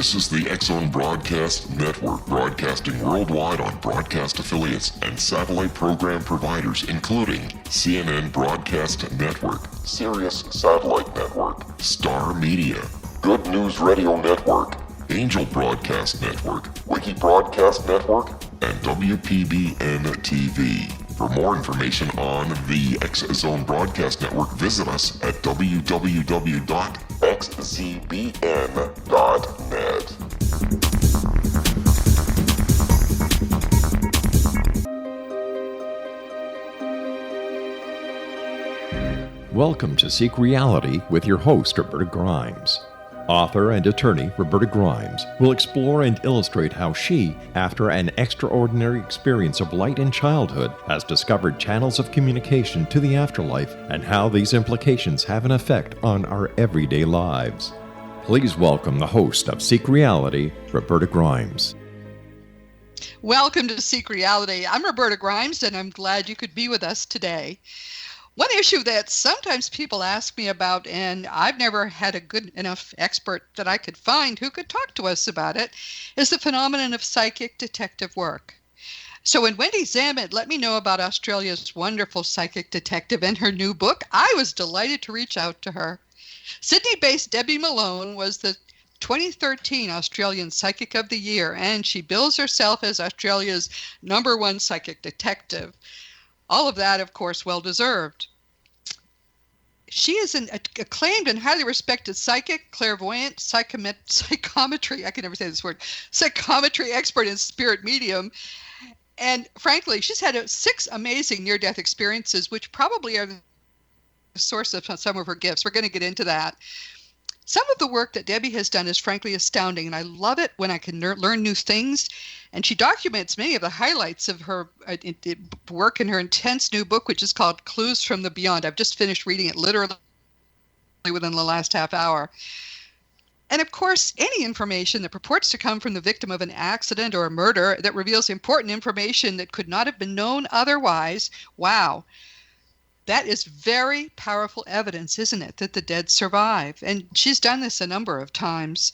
This is the X-Zone Broadcast Network, broadcasting worldwide on broadcast affiliates and satellite program providers, including CNN Broadcast Network, Sirius Satellite Network, Star Media, Good News Radio Network, Angel Broadcast Network, Wiki Broadcast Network, and WPBN TV. For more information on the X-Zone Broadcast Network, visit us at www.xzbn.net. Welcome to Seek Reality with your host, Roberta Grimes. Author and attorney Roberta Grimes will explore and illustrate how she, after an extraordinary experience of light in childhood, has discovered channels of communication to the afterlife and how these implications have an effect on our everyday lives. Please welcome the host of Seek Reality, Roberta Grimes. Welcome to Seek Reality. I'm Roberta Grimes, and I'm glad you could be with us today. One issue that sometimes people ask me about, and I've never had a good enough expert that I could find who could talk to us about it, is the phenomenon of psychic detective work. So when Wendy Zammit let me know about Australia's wonderful psychic detective and her new book, I was delighted to reach out to her. Sydney-based Debbie Malone was the 2013 Australian Psychic of the Year, and she bills herself as Australia's #1 psychic detective. All of that, of course, well-deserved. She is an acclaimed and highly respected psychic, clairvoyant, psychometry, I can never say this word, psychometry expert and spirit medium. And frankly, she's had 6 amazing near-death experiences, which probably are the source of some of her gifts. We're going to get into that. Some of the work that Debbie has done is frankly astounding, and I love it when I can learn new things. And she documents many of the highlights of her work in her intense new book, which is called Clues from the Beyond. I've just finished reading it literally within the last half hour. And of course, any information that purports to come from the victim of an accident or a murder that reveals important information that could not have been known otherwise, wow. That is very powerful evidence, isn't it, that the dead survive? And she's done this a number of times.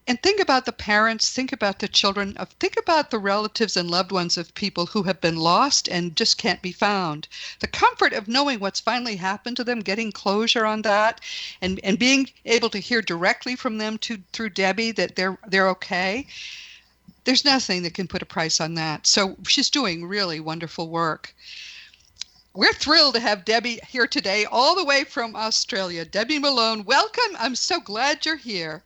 And think about the parents, think about the children, think about the relatives and loved ones of people who have been lost and just can't be found. The comfort of knowing what's finally happened to them, getting closure on that, and being able to hear directly from them through Debbie that they're okay. There's nothing that can put a price on that. So she's doing really wonderful work. We're thrilled to have Debbie here today, all the way from Australia. Debbie Malone, welcome. I'm so glad you're here.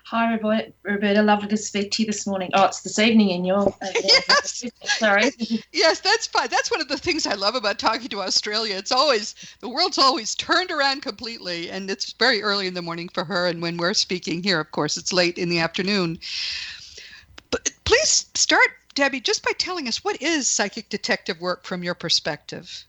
Hi, Roberta. Lovely to speak to you this morning. Oh, it's this evening in your... Yes. Sorry. Yes, that's fine. That's one of the things I love about talking to Australia. The world's always turned around completely, and it's very early in the morning for her. And when we're speaking here, of course, it's late in the afternoon. But please start, Debbie, just by telling us, what is psychic detective work from your perspective?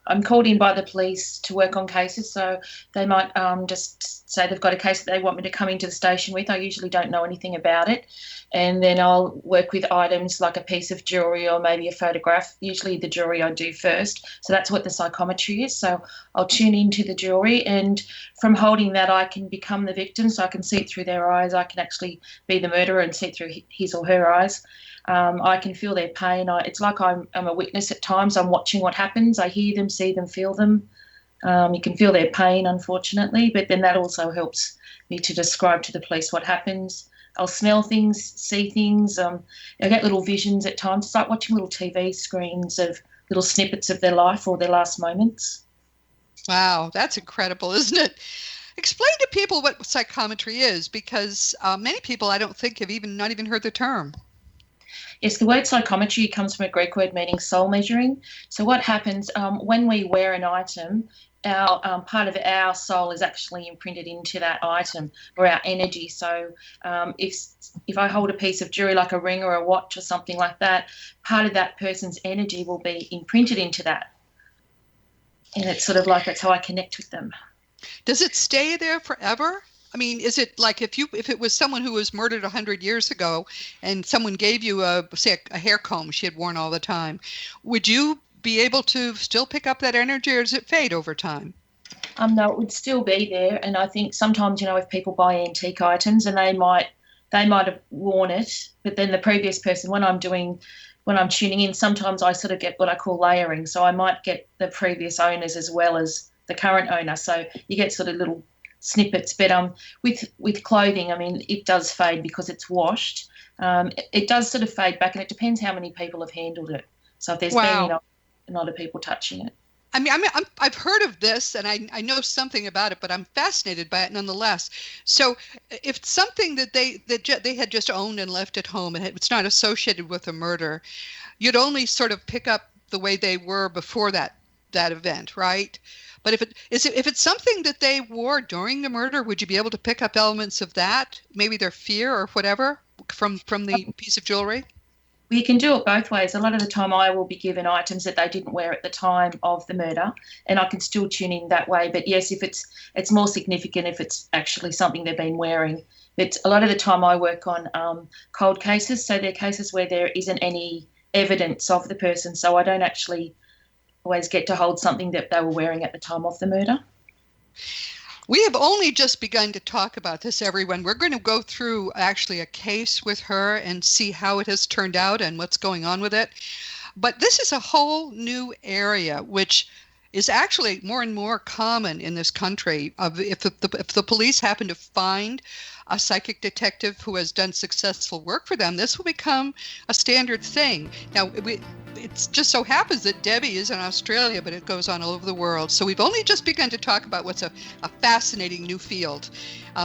I'm called in by the police to work on cases, so they might just say they've got a case that they want me to come into the station with. I usually don't know anything about it, and then I'll work with items like a piece of jewellery or maybe a photograph. Usually the jewellery I do first, so that's what the psychometry is. So I'll tune into the jewellery, and from holding that I can become the victim, so I can see it through their eyes. I can actually be the murderer and see it through his or her eyes. I can feel their pain. It's like I'm a witness at times. I'm watching what happens. I hear them, see them, feel them. You can feel their pain, unfortunately, but then that also helps me to describe to the police what happens. I'll smell things, see things. I get little visions at times. It's like watching little TV screens of little snippets of their life or their last moments. Wow, that's incredible, isn't it? Explain to people what psychometry is, because many people, I don't think, have not even heard the term. Yes, the word psychometry comes from a Greek word meaning soul measuring. So what happens when we wear an item, our part of our soul is actually imprinted into that item, or our energy. So if I hold a piece of jewelry like a ring or a watch or something like that, part of that person's energy will be imprinted into that. And it's sort of like that's how I connect with them. Does it stay there forever? I mean, is it like if it was someone who was murdered 100 years ago and someone gave you a hair comb she had worn all the time, would you be able to still pick up that energy, or does it fade over time? No, it would still be there. And I think sometimes, if people buy antique items and they might have worn it, but then the previous person, when I'm tuning in, sometimes I sort of get what I call layering. So I might get the previous owners as well as the current owner. So you get sort of little snippets. But with clothing, I mean, it does fade because it's washed. It does sort of fade back, and it depends how many people have handled it. So if there's been a lot of people touching it. I've heard of this, and I know something about it, but I'm fascinated by it nonetheless. So, if it's something that they had just owned and left at home, and it's not associated with a murder, you'd only sort of pick up the way they were before that event, right? But if it's something that they wore during the murder, would you be able to pick up elements of that, maybe their fear or whatever, from the piece of jewelry? We can do it both ways. A lot of the time I will be given items that they didn't wear at the time of the murder, and I can still tune in that way. But yes, if it's more significant if it's actually something they've been wearing. But a lot of the time I work on cold cases, so they're cases where there isn't any evidence of the person, so I don't actually always get to hold something that they were wearing at the time of the murder. We have only just begun to talk about this, everyone. We're going to go through actually a case with her and see how it has turned out and what's going on with it. But this is a whole new area, which is actually more and more common in this country. If the police happen to find a psychic detective who has done successful work for them, this will become a standard thing. Now, it just so happens that Debbie is in Australia, but it goes on all over the world. So we've only just begun to talk about what's a fascinating new field.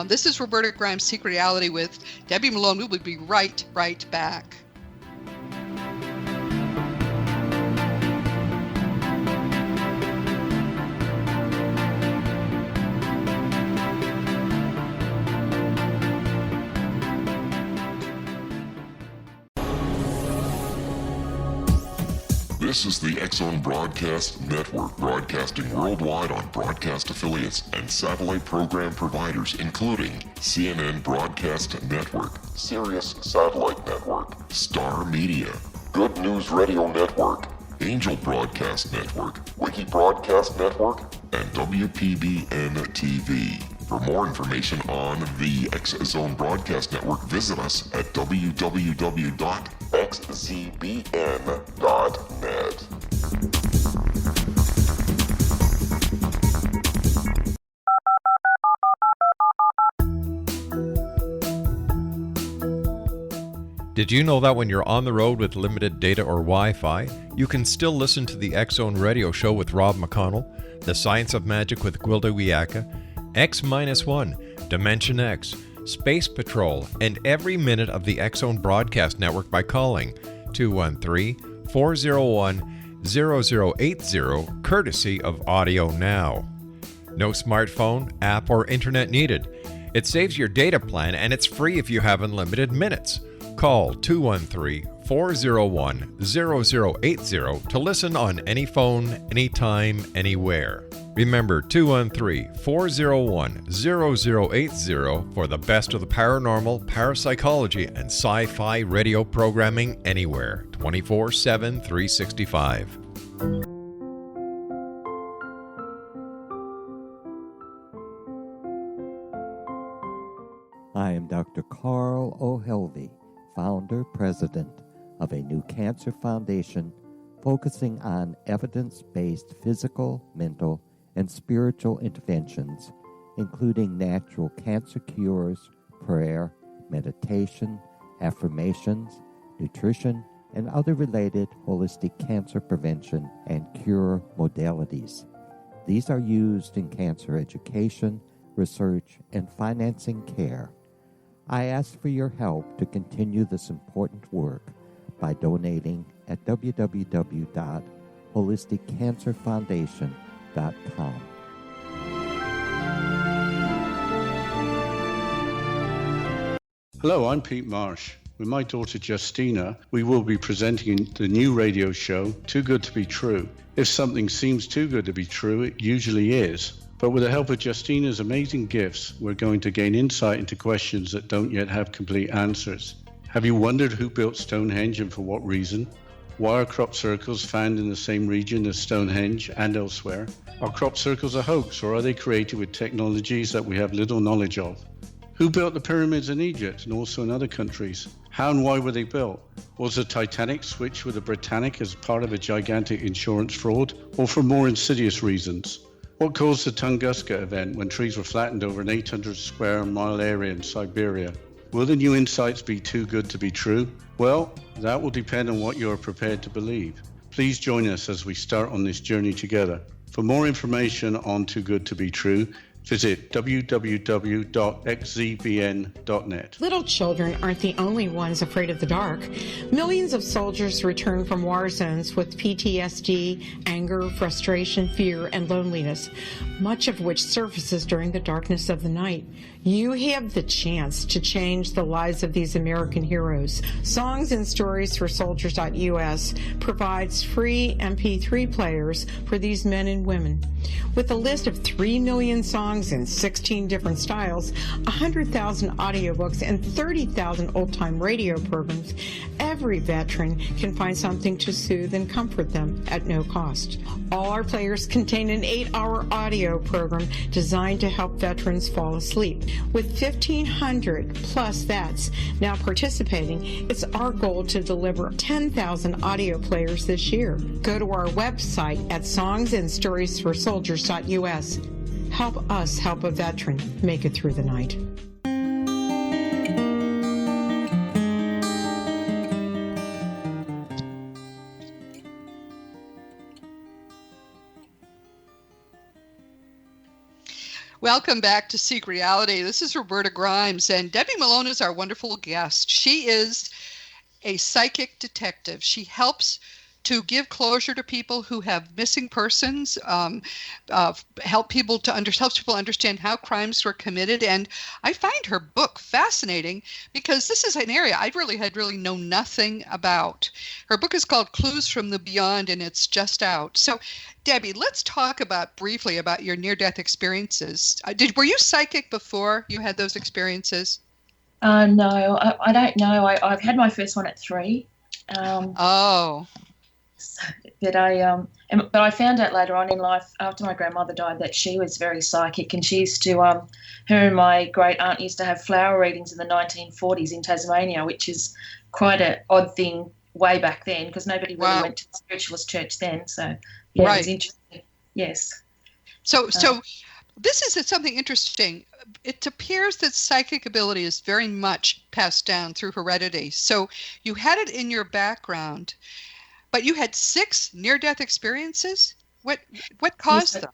This is Roberta Grimes' Secret Reality with Debbie Malone. We will be right back. This is the X-Zone Broadcast Network, broadcasting worldwide on broadcast affiliates and satellite program providers, including CNN Broadcast Network, Sirius Satellite Network, Star Media, Good News Radio Network, Angel Broadcast Network, Wiki Broadcast Network, and WPBN TV. For more information on the X-Zone Broadcast Network, visit us at www.xzbn.net. Did you know that when you're on the road with limited data or Wi-Fi, you can still listen to the X-Zone Radio Show with Rob McConnell, The Science of Magic with Gwilda Wiyaka, X-1, Dimension X, Space Patrol, and every minute of the X-Zone Broadcast Network by calling 213-401-0080, courtesy of Audio Now. No smartphone, app, or internet needed. It saves your data plan, and it's free if you have unlimited minutes. Call 213-401-0080 to listen on any phone, anytime, anywhere. Remember 213-401-0080 for the best of the paranormal, parapsychology, and sci-fi radio programming anywhere, 24/7, 365. I am Dr. Carl O'Helvey, founder, president of a new cancer foundation focusing on evidence-based physical, mental, and spiritual interventions, including natural cancer cures, prayer, meditation, affirmations, nutrition, and other related holistic cancer prevention and cure modalities. These are used in cancer education, research, and financing care. I ask for your help to continue this important work by donating at www.holisticcancerfoundation.com. Hello, I'm Pete Marsh. With my daughter Justina, we will be presenting the new radio show, Too Good to Be True. If something seems too good to be true, it usually is. But with the help of Justina's amazing gifts, we're going to gain insight into questions that don't yet have complete answers. Have you wondered who built Stonehenge and for what reason? Why are crop circles found in the same region as Stonehenge and elsewhere? Are crop circles a hoax, or are they created with technologies that we have little knowledge of? Who built the pyramids in Egypt and also in other countries? How and why were they built? Was the Titanic switched with the Britannic as part of a gigantic insurance fraud, or for more insidious reasons? What caused the Tunguska event when trees were flattened over an 800 square mile area in Siberia? Will the new insights be too good to be true? Well, that will depend on what you are prepared to believe. Please join us as we start on this journey together. For more information on Too Good to Be True, visit www.xzbn.net. Little children aren't the only ones afraid of the dark. Millions of soldiers return from war zones with PTSD, anger, frustration, fear, and loneliness, much of which surfaces during the darkness of the night. You have the chance to change the lives of these American heroes. Songs and Stories for Soldiers.us provides free MP3 players for these men and women. With a list of 3 million songs in 16 different styles, 100,000 audiobooks, and 30,000 old-time radio programs, every veteran can find something to soothe and comfort them at no cost. All our players contain an 8-hour audio program designed to help veterans fall asleep. With 1,500 plus vets now participating, it's our goal to deliver 10,000 audio players this year. Go to our website at songsandstoriesforsoldiers.us. Help us help a veteran make it through the night. Welcome back to Seek Reality. This is Roberta Grimes, and Debbie Malone is our wonderful guest. She is a psychic detective. She helps to give closure to people who have missing persons, helps people understand how crimes were committed. And I find her book fascinating because this is an area I had known nothing about. Her book is called Clues from the Beyond, and it's just out. So, Debbie, let's talk briefly about your near-death experiences. Were you psychic before you had those experiences? No, I don't know. I've had my first one at 3. But I found out later on in life, after my grandmother died, that she was very psychic, and she used to, her and my great aunt used to have flower readings in the 1940s in Tasmania, which is quite an odd thing way back then because nobody really went to the spiritualist church then. So yeah, It was interesting. Yes. So this is something interesting. It appears that psychic ability is very much passed down through heredity. So you had it in your background. But you had 6 near-death experiences. What caused them?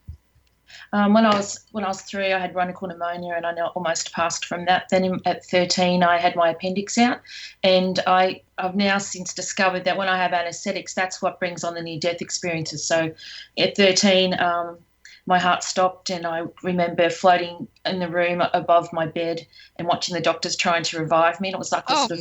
When I was 3, I had chronic pneumonia, and I almost passed from that. Then at 13, I had my appendix out, and I've now since discovered that when I have anaesthetics, that's what brings on the near-death experiences. So at 13, my heart stopped, and I remember floating in the room above my bed and watching the doctors trying to revive me. And it was like up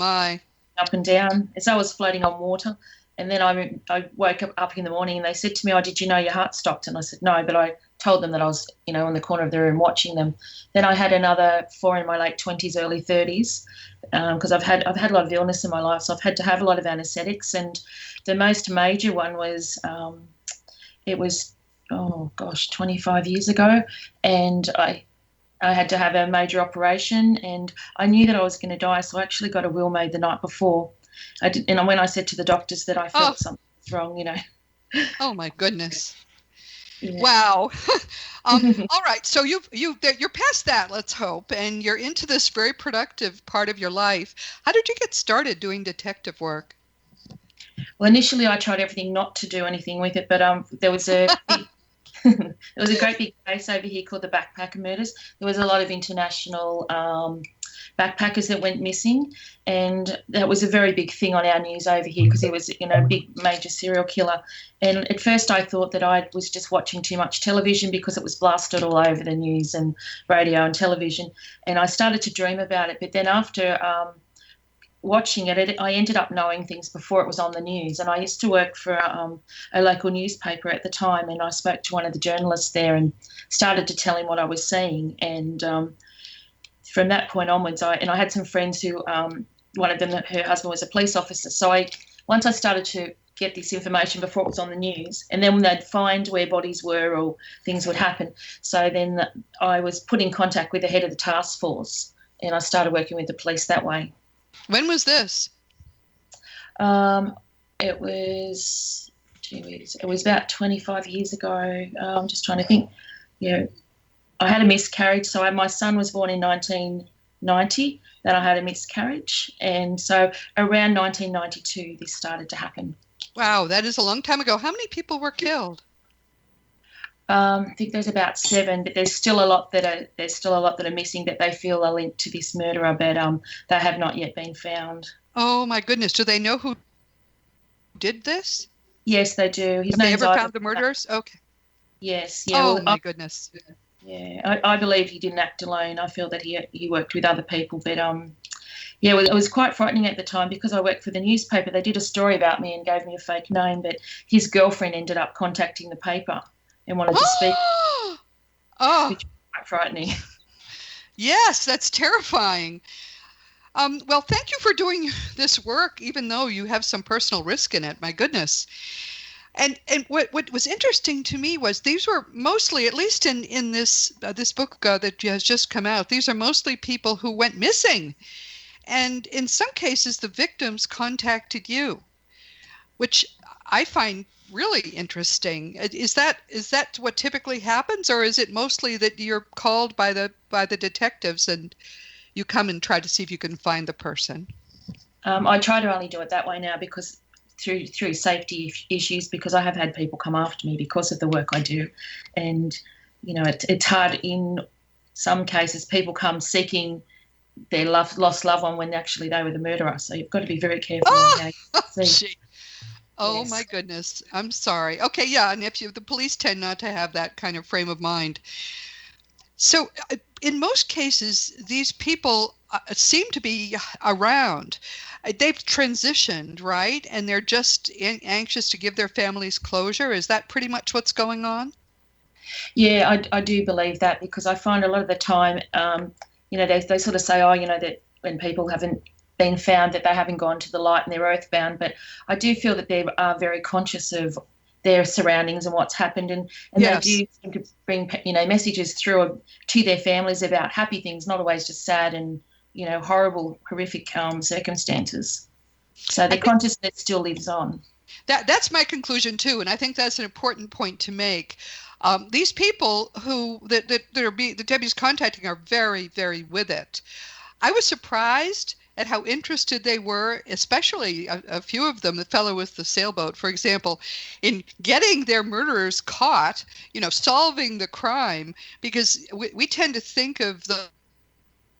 and down as I was floating on water. And then I woke up in the morning and they said to me, did you know your heart stopped? And I said, no, but I told them that I was, in the corner of the room watching them. Then I had another 4 in my late 20s, early 30s, because I've had a lot of illness in my life. So I've had to have a lot of anaesthetics. And the most major one was, 25 years ago. And I had to have a major operation, and I knew that I was going to die. So I actually got a will made the night before. I did, and when I said to the doctors that I felt something was wrong, Oh my goodness! Yeah. Wow. All right, so you're past that. Let's hope, and you're into this very productive part of your life. How did you get started doing detective work? Well, initially I tried everything not to do anything with it, but there was a there was a great big case over here called the Backpacker Murders. There was a lot of international backpackers that went missing, and that was a very big thing on our news over here because he was, a big major serial killer. And at first I thought that I was just watching too much television because it was blasted all over the news and radio and television, and I started to dream about it. But then after watching it, I ended up knowing things before it was on the news. And I used to work for a local newspaper at the time, and I spoke to one of the journalists there and started to tell him what I was seeing. And from that point onwards, I had some friends who, one of them, her husband was a police officer. So once I started to get this information before it was on the news, and then when they'd find where bodies were or things would happen. So then I was put in contact with the head of the task force, and I started working with the police that way. When was this? It was about 25 years ago. I'm just trying to think. I had a miscarriage. So my son was born in 1990. Then I had a miscarriage, and so around 1992 this started to happen. Wow, that is a long time ago. How many people were killed? I think there's about 7, but there's still a lot that are missing that they feel are linked to this murderer, but they have not yet been found. Oh my goodness! Do they know who did this? Yes, they do. Have they ever found the murderers? Okay. Yes. Yeah. Oh my goodness. Yeah, I believe he didn't act alone. I feel that he worked with other people, but it was quite frightening at the time because I worked for the newspaper. They did a story about me and gave me a fake name, but his girlfriend ended up contacting the paper and wanted to speak. Oh, which was quite frightening. Yes, that's terrifying. Well, thank you for doing this work, even though you have some personal risk in it. My goodness. And what was interesting to me was these were mostly, at least in this book that has just come out, these are mostly people who went missing. And in some cases, the victims contacted you, which I find really interesting. Is that what typically happens, or is it mostly that you're called by the detectives and you come and try to see if you can find the person? I try to only do it that way now because through safety issues, because I have had people come after me because of the work I do, and it's hard in some cases. People come seeking their lost loved one when actually they were the murderer. So you've got to be very careful. Oh, yes. My goodness. I'm sorry. Okay, yeah, and the police tend not to have that kind of frame of mind. So in most cases, these people seem to be around. They've transitioned, right? And they're just anxious to give their families closure. Is that pretty much what's going on? Yeah, I do believe that, because I find a lot of the time, they sort of say, that when people haven't been found, that they haven't gone to the light and they're earthbound. But I do feel that they are very conscious of their surroundings and what's happened, and yes. They do seem to bring messages through to their families about happy things, not always just sad and horrible, horrific circumstances. So the consciousness still lives on. That's my conclusion too, and I think that's an important point to make. These people who that Debbie's contacting are very, very with it. I was surprised at how interested they were, especially a few of them, the fellow with the sailboat, for example, in getting their murderers caught, solving the crime, because we tend to think of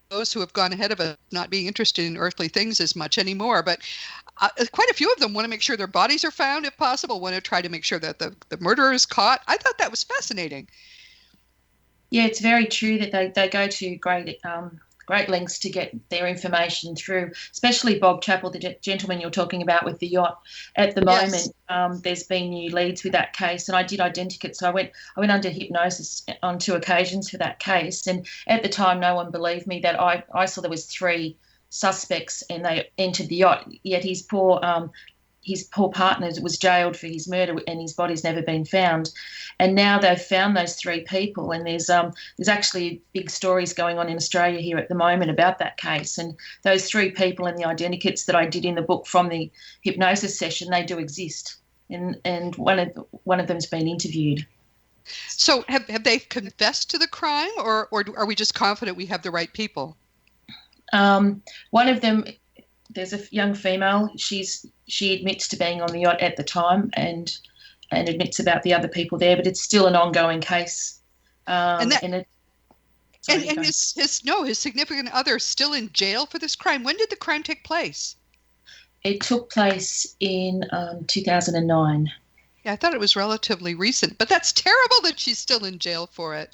those who have gone ahead of us not being interested in earthly things as much anymore. But quite a few of them want to make sure their bodies are found, if possible, want to try to make sure that the murderer is caught. I thought that was fascinating. Yeah, it's very true that they go to great lengths to get their information through, especially Bob Chappell, the gentleman you're talking about with the yacht. At the moment, there's been new leads with that case, and I did identikit. So I went under hypnosis on 2 occasions for that case, and at the time no one believed me that I saw there was 3 suspects and they entered the yacht, yet his poor partner was jailed for his murder and his body's never been found. And now they've found those 3 people, and there's actually big stories going on in Australia here at the moment about that case. And those 3 people and the identikits that I did in the book from the hypnosis session, they do exist. And one of them's been interviewed. So have they confessed to the crime, or are we just confident we have the right people? One of them, there's a young female, she admits to being on the yacht at the time and admits about the other people there, but it's still an ongoing case. His significant other is still in jail for this crime. When did the crime take place? It took place in 2009. Yeah, I thought it was relatively recent, but that's terrible that she's still in jail for it.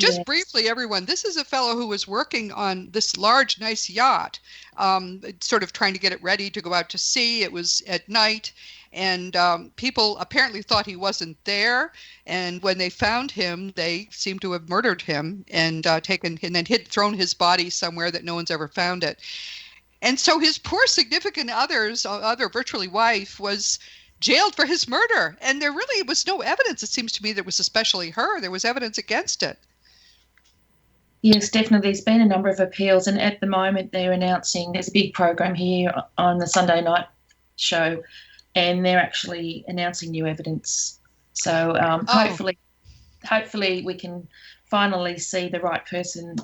Just briefly, everyone, this is a fellow who was working on this large, nice yacht, sort of trying to get it ready to go out to sea. It was at night, and people apparently thought he wasn't there. And when they found him, they seemed to have murdered him and thrown his body somewhere that no one's ever found it. And so his poor significant other virtually wife, was jailed for his murder. And there really was no evidence, it seems to me, that was especially her. There was evidence against it. Yes, definitely. There's been a number of appeals, and at the moment they're announcing there's a big program here on the Sunday night show, and they're actually announcing new evidence. So hopefully we can finally see the right person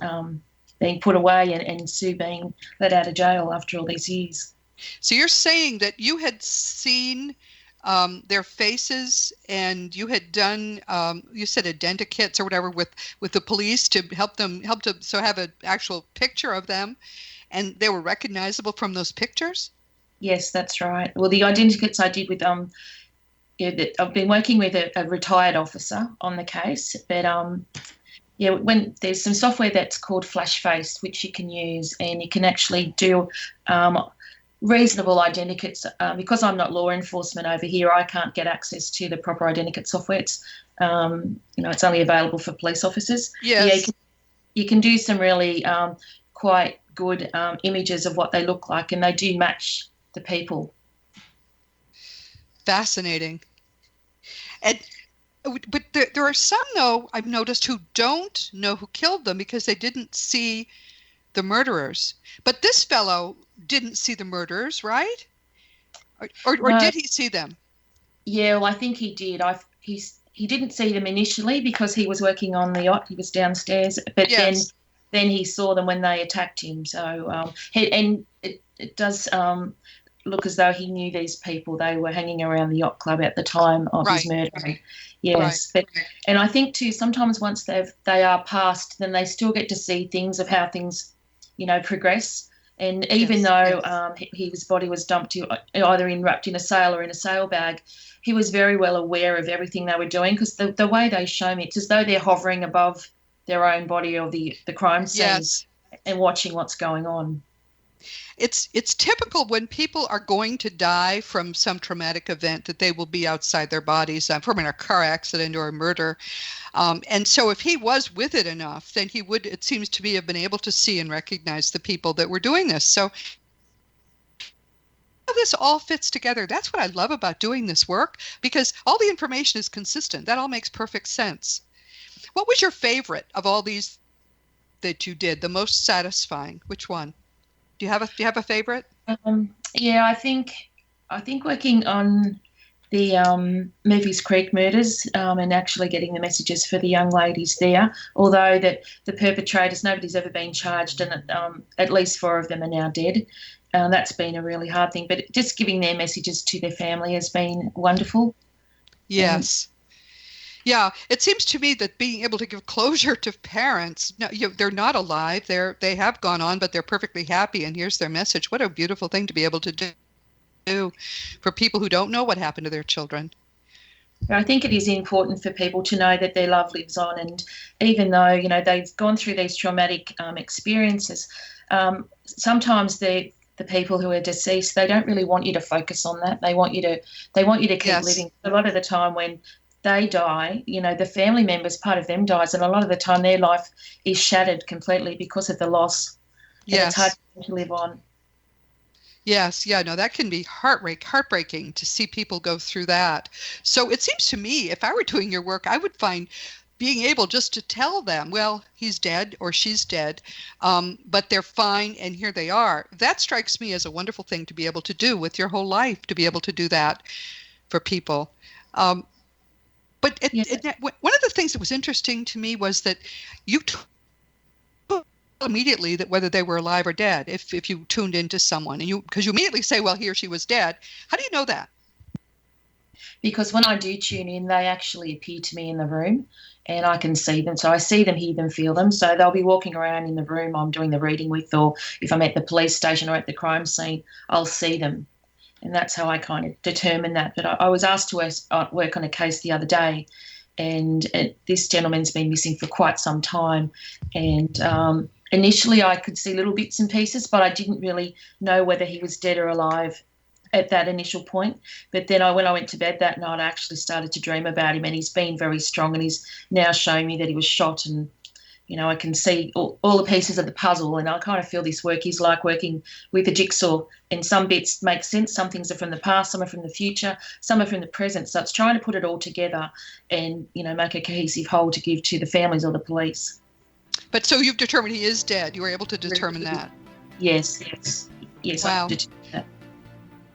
being put away and Sue being let out of jail after all these years. So you're saying that you had seen their faces, and you had done, you said identikits or whatever with the police to help to so have an actual picture of them, and they were recognizable from those pictures? Yes, that's right. Well, the identikits I did with I've been working with a retired officer on the case, but when there's some software that's called Flash Face, which you can use, and you can actually do reasonable identikits. Because I'm not law enforcement over here, I can't get access to the proper identikit software. It's it's only available for police officers. Yes. Yeah, you can do some really quite good images of what they look like, and they do match the people. Fascinating. But there are some, though, I've noticed, who don't know who killed them because they didn't see the murderers. But this fellow didn't see the murderers, right? Or did he see them? Yeah, well, I think he did. He didn't see them initially because he was working on the yacht. He was downstairs, but yes. then he saw them when they attacked him. So it does look as though he knew these people. They were hanging around the yacht club at the time of his murder. Yes, right. And I think too sometimes once they are passed, then they still get to see things of how things, progress. And even though his body was dumped either wrapped in a sail or in a sail bag, he was very well aware of everything they were doing, because the way they show me, it's as though they're hovering above their own body or the crime scene and watching what's going on. It's typical when people are going to die from some traumatic event that they will be outside their bodies from a car accident or a murder. And so if he was with it enough, then he would, it seems to me, have been able to see and recognize the people that were doing this. So this all fits together. That's what I love about doing this work, because all the information is consistent. That all makes perfect sense. What was your favorite of all these that you did? The most satisfying? Which one? Do you have a favorite? I think working on the Murphy's Creek murders and actually getting the messages for the young ladies there, although that the perpetrators, nobody's ever been charged, and at least 4 of them are now dead. That's been a really hard thing, but just giving their messages to their family has been wonderful. Yes. Yeah, it seems to me that being able to give closure to parents, they're not alive, they have gone on, but they're perfectly happy, and here's their message. What a beautiful thing to be able to do for people who don't know what happened to their children. I think it is important for people to know that their love lives on, and even though they've gone through these traumatic experiences, sometimes the people who are deceased, they don't really want you to focus on that. They want you to keep living. A lot of the time when they die, the family members, part of them dies, and a lot of the time their life is shattered completely because of the loss. Yes. It's hard to live on. Yes, that can be heartbreaking to see people go through that. So it seems to me, if I were doing your work, I would find being able just to tell them, well, he's dead or she's dead, but they're fine, and here they are. That strikes me as a wonderful thing to be able to do with your whole life, to be able to do that for people. But one of the things that was interesting to me was that you told immediately that whether they were alive or dead, if you tuned into someone, and because you immediately say, well, he or she was dead. How do you know that? Because when I do tune in, they actually appear to me in the room, and I can see them. So I see them, hear them, feel them. So they'll be walking around in the room I'm doing the reading with, or if I'm at the police station or at the crime scene, I'll see them. And that's how I kind of determine that. But I was asked to work on a case the other day, and this gentleman's been missing for quite some time. And initially I could see little bits and pieces, but I didn't really know whether he was dead or alive at that initial point. But then when I went to bed that night, I actually started to dream about him, and he's been very strong, and he's now showing me that he was shot and I can see all the pieces of the puzzle, and I kind of feel this work is like working with a jigsaw, and some bits make sense, some things are from the past, some are from the future, some are from the present. So it's trying to put it all together and, make a cohesive whole to give to the families or the police. But so you've determined he is dead. You were able to determine that. Yes. Wow. I did that.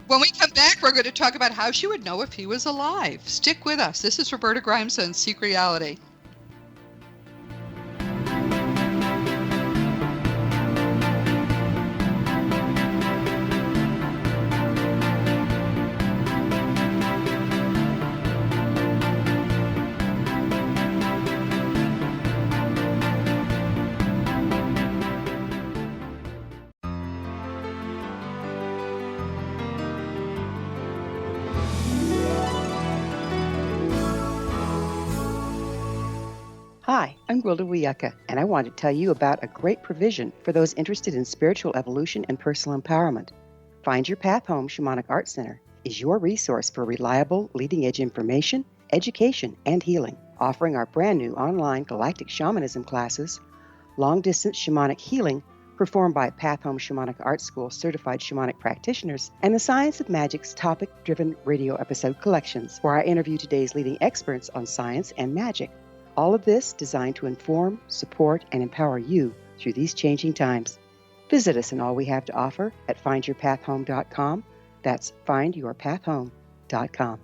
When we come back, we're going to talk about how she would know if he was alive. Stick with us. This is Roberta Grimes on Seek Reality. Hi, I'm Gwilda Wiyaka, and I want to tell you about a great provision for those interested in spiritual evolution and personal empowerment. Find Your Path Home Shamanic Art Center is your resource for reliable, leading-edge information, education, and healing, offering our brand new online galactic shamanism classes, long-distance shamanic healing performed by Path Home Shamanic Art School certified shamanic practitioners, and the Science of Magic's topic-driven radio episode collections, where I interview today's leading experts on science and magic. All of this designed to inform, support, and empower you through these changing times. Visit us in all we have to offer at findyourpathhome.com. That's findyourpathhome.com.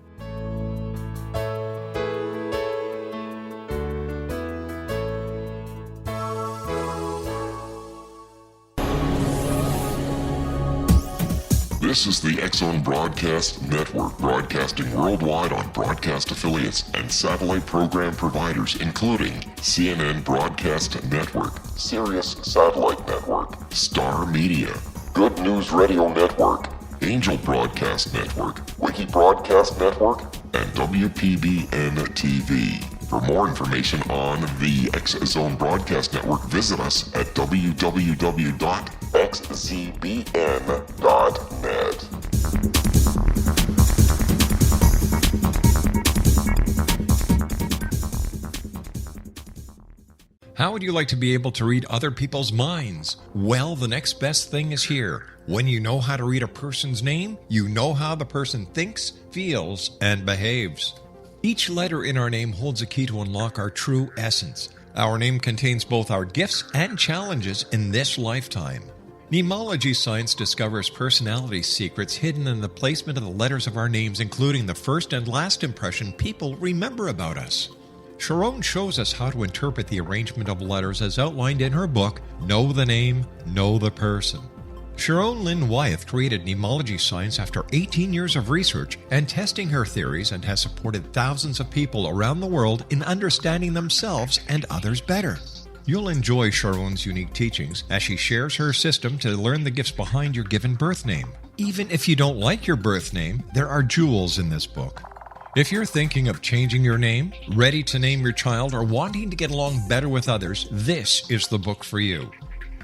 This is the X-Zone Broadcast Network, broadcasting worldwide on broadcast affiliates and satellite program providers, including CNN Broadcast Network, Sirius Satellite Network, Star Media, Good News Radio Network, Angel Broadcast Network, Wiki Broadcast Network, and WPBN TV. For more information on the X-Zone Broadcast Network, visit us at www.xzbn.net. How would you like to be able to read other people's minds? Well, the next best thing is here. When you know how to read a person's name, you know how the person thinks, feels, and behaves. Each letter in our name holds a key to unlock our true essence. Our name contains both our gifts and challenges in this lifetime. Mnemology science discovers personality secrets hidden in the placement of the letters of our names, including the first and last impression people remember about us. Sharon shows us how to interpret the arrangement of letters as outlined in her book, Know the Name, Know the Person. Sharon Lynn Wyeth created mnemology science after 18 years of research and testing her theories, and has supported thousands of people around the world in understanding themselves and others better. You'll enjoy Sharon's unique teachings as she shares her system to learn the gifts behind your given birth name. Even if you don't like your birth name, there are jewels in this book. If you're thinking of changing your name, ready to name your child, or wanting to get along better with others, this is the book for you.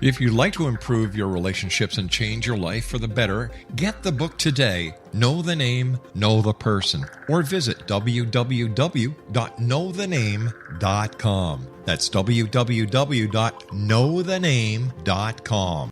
If you'd like to improve your relationships and change your life for the better, get the book today, Know the Name, Know the Person, or visit www.knowthename.com. That's www.knowthename.com.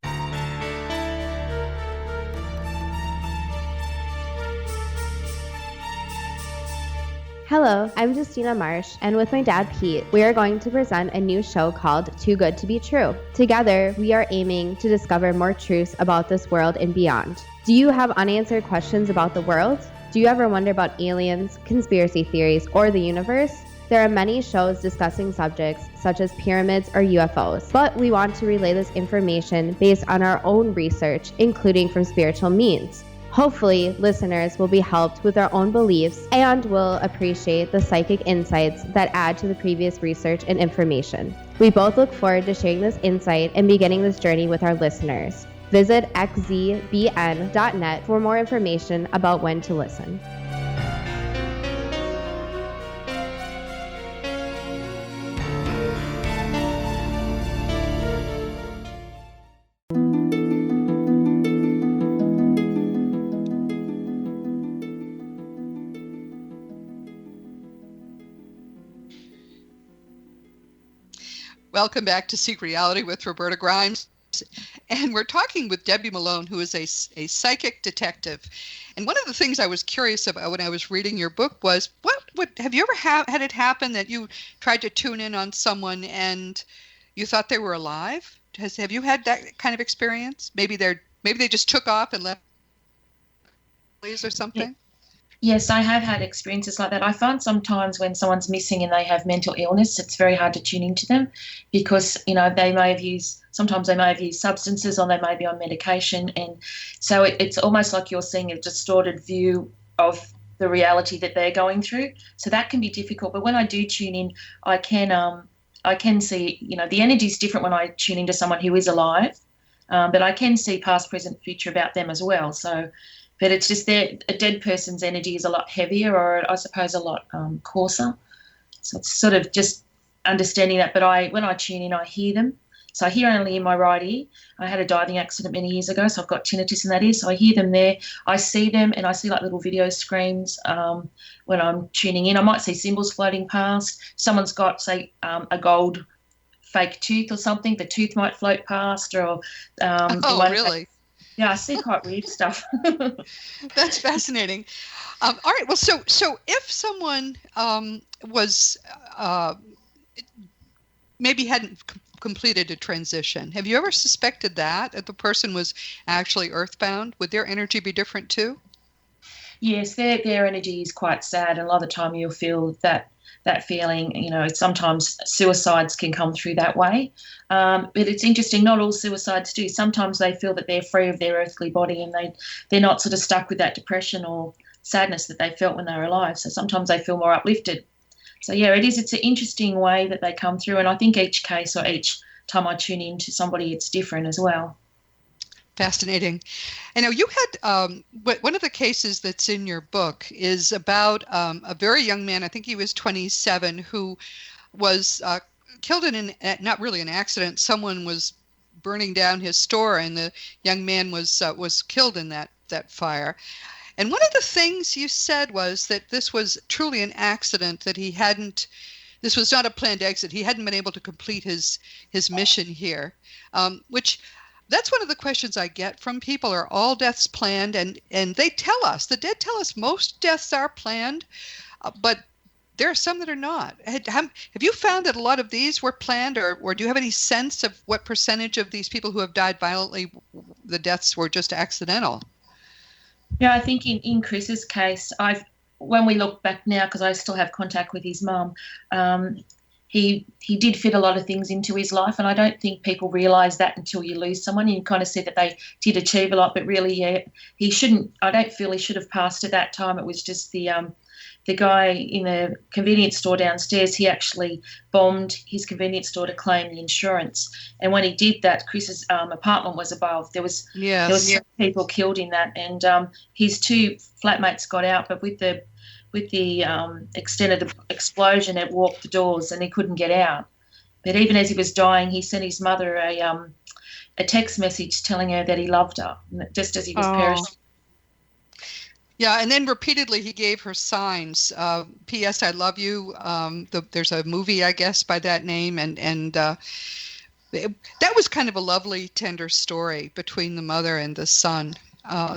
Hello, I'm Justina Marsh, and with my dad Pete, we are going to present a new show called Too Good to Be True. Together, we are aiming to discover more truths about this world and beyond. Do you have unanswered questions about the world? Do you ever wonder about aliens, conspiracy theories, or the universe? There are many shows discussing subjects such as pyramids or UFOs, but we want to relay this information based on our own research, including from spiritual means. Hopefully, listeners will be helped with their own beliefs and will appreciate the psychic insights that add to the previous research and information. We both look forward to sharing this insight and beginning this journey with our listeners. Visit xzbn.net for more information about when to listen. Welcome back to Seek Reality with Roberta Grimes. And we're talking with Debbie Malone, who is a psychic detective. And one of the things I was curious about when I was reading your book was, what have you ever had it happen that you tried to tune in on someone and you thought they were alive? Have you had that kind of experience? Maybe they just took off and left or something? Yes, I have had experiences like that. I find sometimes when someone's missing and they have mental illness, it's very hard to tune into them because, sometimes they may have used substances or they may be on medication. And so it's almost like you're seeing a distorted view of the reality that they're going through. So that can be difficult. But when I do tune in, I can see, the energy is different when I tune into someone who is alive, but I can see past, present, future about them as well. But it's just a dead person's energy is a lot heavier, or I suppose a lot coarser. So it's sort of just understanding that. But when I tune in, I hear them. So I hear only in my right ear. I had a diving accident many years ago, so I've got tinnitus in that ear. So I hear them there. I see them, and I see like little video screens when I'm tuning in. I might see symbols floating past. Someone's got, say, a gold fake tooth or something. The tooth might float past, or Really? Yeah, I see quite weird stuff. That's fascinating. All right. Well, so if someone was maybe hadn't completed a transition, have you ever suspected that the person was actually earthbound? Would their energy be different too? Yes, their energy is quite sad, and a lot of the time you'll feel that feeling. Sometimes suicides can come through that way. But it's interesting, not all suicides do. Sometimes they feel that they're free of their earthly body and they're not sort of stuck with that depression or sadness that they felt when they were alive. So sometimes they feel more uplifted. So yeah, it's an interesting way that they come through. And I think each case or each time I tune in to somebody, it's different as well. Fascinating. I know you had one of the cases that's in your book is about a very young man, I think he was 27, who was killed in not really an accident. Someone was burning down his store, and the young man was killed in that fire. And one of the things you said was that this was truly an accident, that this was not a planned exit. He hadn't been able to complete his mission here, which that's one of the questions I get from people. Are all deaths planned? And they tell us, the dead tell us most deaths are planned, but there are some that are not. Have you found that a lot of these were planned, or do you have any sense of what percentage of these people who have died violently, the deaths were just accidental? Yeah, I think in Chris's case, when we look back now, because I still have contact with his mum, he did fit a lot of things into his life, and I don't think people realise that until you lose someone. You kind of see that they did achieve a lot, but really, yeah, he shouldn't. I don't feel he should have passed at that time. It was just the guy in the convenience store downstairs. He actually bombed his convenience store to claim the insurance, and when he did that, Chris's apartment was above. There was people killed in that, and his two flatmates got out, but with the extent of the explosion, it warped the doors and he couldn't get out. But even as he was dying, he sent his mother a text message telling her that he loved her, just as he was perishing. Yeah, and then repeatedly he gave her signs. P.S. I love you. There's a movie, I guess, by that name, and that was kind of a lovely, tender story between the mother and the son.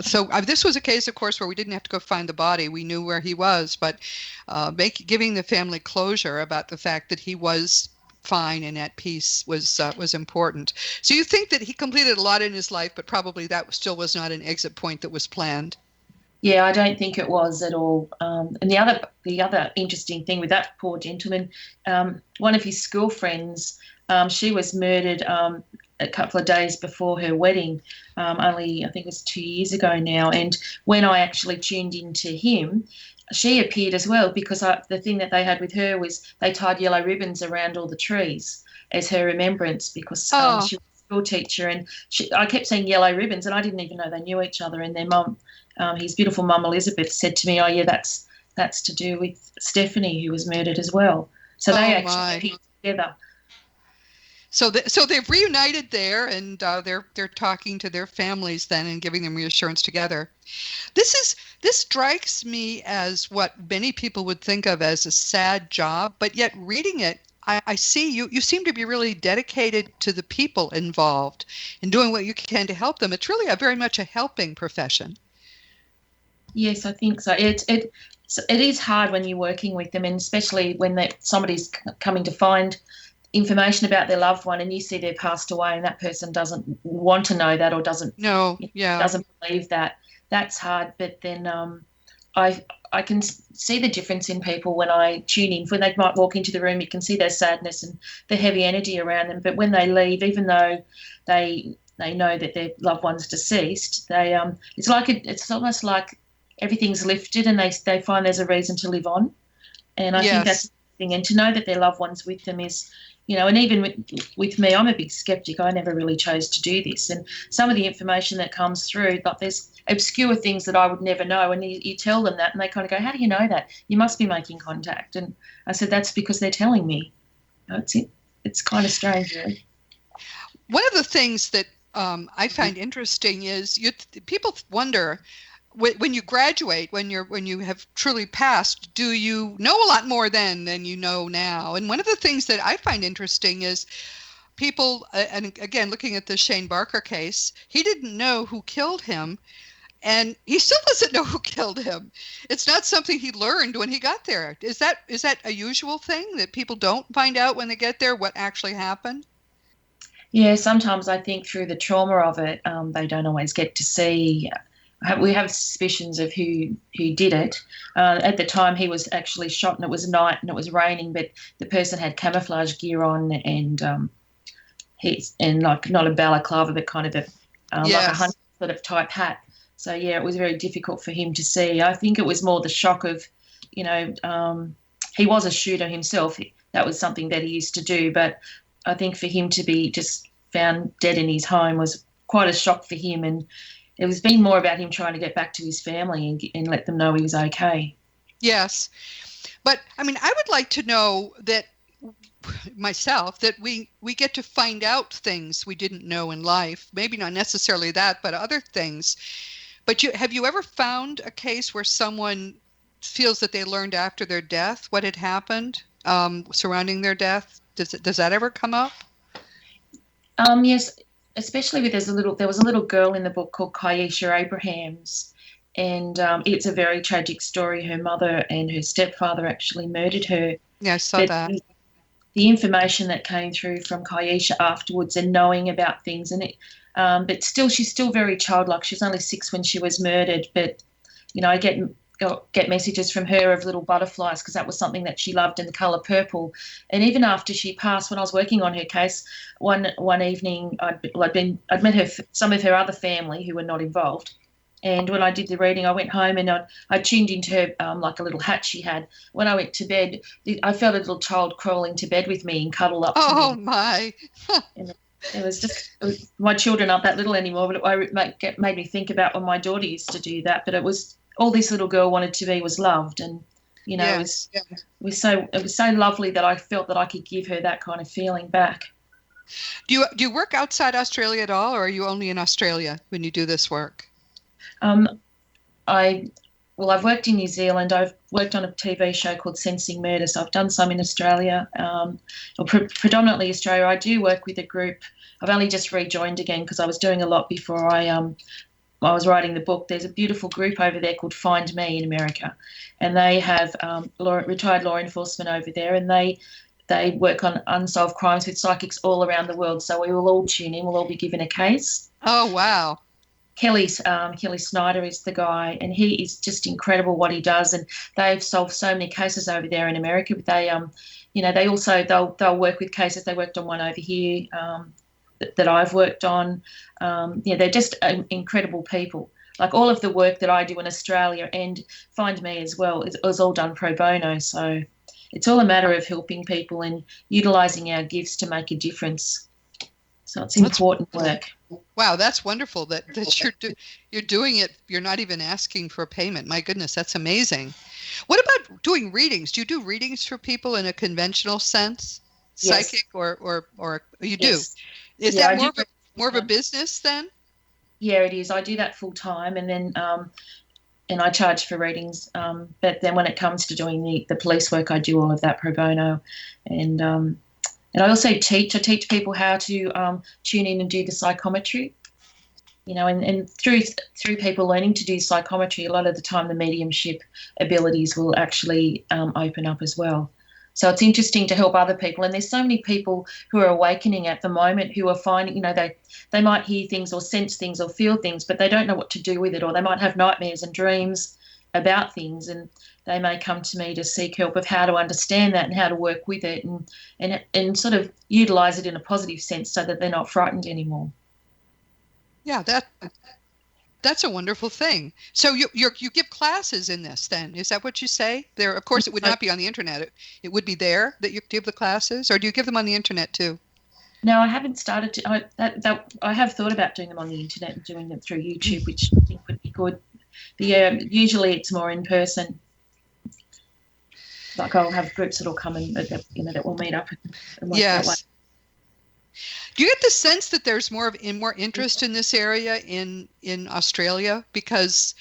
So this was a case, of course, where we didn't have to go find the body. We knew where he was, but giving the family closure about the fact that he was fine and at peace was important. So you think that he completed a lot in his life, but probably that still was not an exit point that was planned. Yeah, I don't think it was at all. And the other interesting thing with that poor gentleman, one of his school friends, she was murdered a couple of days before her wedding, only I think it was 2 years ago now. And when I actually tuned into him, she appeared as well, because the thing that they had with her was they tied yellow ribbons around all the trees as her remembrance, because she was a school teacher, and I kept seeing yellow ribbons, and I didn't even know they knew each other. And their mum, his beautiful mum Elizabeth, said to me, "Oh yeah, that's to do with Stephanie, who was murdered as well." So they actually appeared together. So they've reunited there, and they're talking to their families then and giving them reassurance together. This strikes me as what many people would think of as a sad job, but yet reading it, I see you seem to be really dedicated to the people involved and doing what you can to help them. It's really very much a helping profession. Yes, I think so. It is hard when you're working with them, and especially when somebody's coming to find information about their loved one, and you see they're passed away, and that person doesn't want to know that or doesn't believe that. That's hard. But then I can see the difference in people when I tune in. When they might walk into the room, you can see their sadness and the heavy energy around them. But when they leave, even though they know that their loved one's deceased, it's almost like everything's lifted, and they find there's a reason to live on. And I think that's the thing. And to know that their loved one's with them is, and even with me, I'm a big skeptic. I never really chose to do this. And some of the information that comes through, like there's obscure things that I would never know. And you tell them that, and they kind of go, how do you know that? You must be making contact. And I said, that's because they're telling me. It's kind of strange, really. One of the things that I find interesting is people wonder, when you graduate, when you have truly passed, do you know a lot more then than you know now? And one of the things that I find interesting is people, and again, looking at the Shane Barker case, he didn't know who killed him, and he still doesn't know who killed him. It's not something he learned when he got there. Is that a usual thing, that people don't find out when they get there what actually happened? Yeah, sometimes I think through the trauma of it, they don't always get to see. We have suspicions of who did it. At the time, he was actually shot, and it was night and it was raining, but the person had camouflage gear on, and like not a balaclava, but kind of like a hunter sort of type hat. So yeah, it was very difficult for him to see. I think it was more the shock of, he was a shooter himself. That was something that he used to do, but I think for him to be just found dead in his home was quite a shock for him, and it was been more about him trying to get back to his family and let them know he was okay. Yes. But, I mean, I would like to know that myself, that we get to find out things we didn't know in life. Maybe not necessarily that, but other things. But have you ever found a case where someone feels that they learned after their death what had happened surrounding their death? Does that ever come up? Yes. Especially there was a little girl in the book called Kyesha Abrahams, and it's a very tragic story. Her mother and her stepfather actually murdered her. Yeah, I saw that. The information that came through from Kyesha afterwards, and knowing about things, and but still, she's still very childlike. She was only 6 when she was murdered, but I get messages from her of little butterflies, because that was something that she loved, in the colour purple. And even after she passed, when I was working on her case, one evening I'd met some of her other family who were not involved. And when I did the reading, I went home and I tuned into her like a little hat she had. When I went to bed, I felt a little child crawling to bed with me and cuddle up to me. Oh my! It was my children aren't that little anymore, but it made me think about when my daughter used to do that. But it was all this little girl wanted to be was loved, and it was so lovely that I felt that I could give her that kind of feeling back. Do you work outside Australia at all, or are you only in Australia when you do this work? I've worked in New Zealand. I've worked on a TV show called Sensing Murder, so I've done some in Australia, predominantly Australia. I do work with a group. I've only just rejoined again because I was doing a lot before I was writing the book. There's a beautiful group over there called Find Me in America, and they have retired law enforcement over there, and they work on unsolved crimes with psychics all around the world. So we will all tune in. We'll all be given a case. Oh, wow. Kelly Snyder is the guy, and he is just incredible what he does. And they've solved so many cases over there in America. But they'll work with cases. They worked on one over here that I've worked on. They're just incredible people. Like all of the work that I do in Australia and Find Me as well is all done pro bono. So it's all a matter of helping people and utilising our gifts to make a difference. So it's important work. Wow, that's wonderful that you're doing it. You're not even asking for payment. My goodness, that's amazing. What about doing readings? Do you do readings for people in a conventional sense? Yes. Psychic or you do? Yes. Is that more of a business then? Yeah, it is. I do that full time, and then I charge for readings. But then when it comes to doing the police work, I do all of that pro bono, and I also teach. I teach people how to tune in and do the psychometry. And through people learning to do psychometry, a lot of the time the mediumship abilities will actually open up as well. So it's interesting to help other people. And there's so many people who are awakening at the moment who are finding, they might hear things or sense things or feel things, but they don't know what to do with it, or they might have nightmares and dreams about things, and they may come to me to seek help of how to understand that and how to work with it and sort of utilize it in a positive sense so that they're not frightened anymore. Yeah, that's a wonderful thing. So you give classes in this then? Is that what you say? There, of course, it would not be on the internet. It would be there that you give the classes, or do you give them on the internet too? No, I haven't started to. I have thought about doing them on the internet and doing them through YouTube, which I think would be good. But yeah, usually it's more in person. Like I'll have groups that'll come and that will meet up and work that way. Do you get the sense that there's more interest in this area in Australia? Because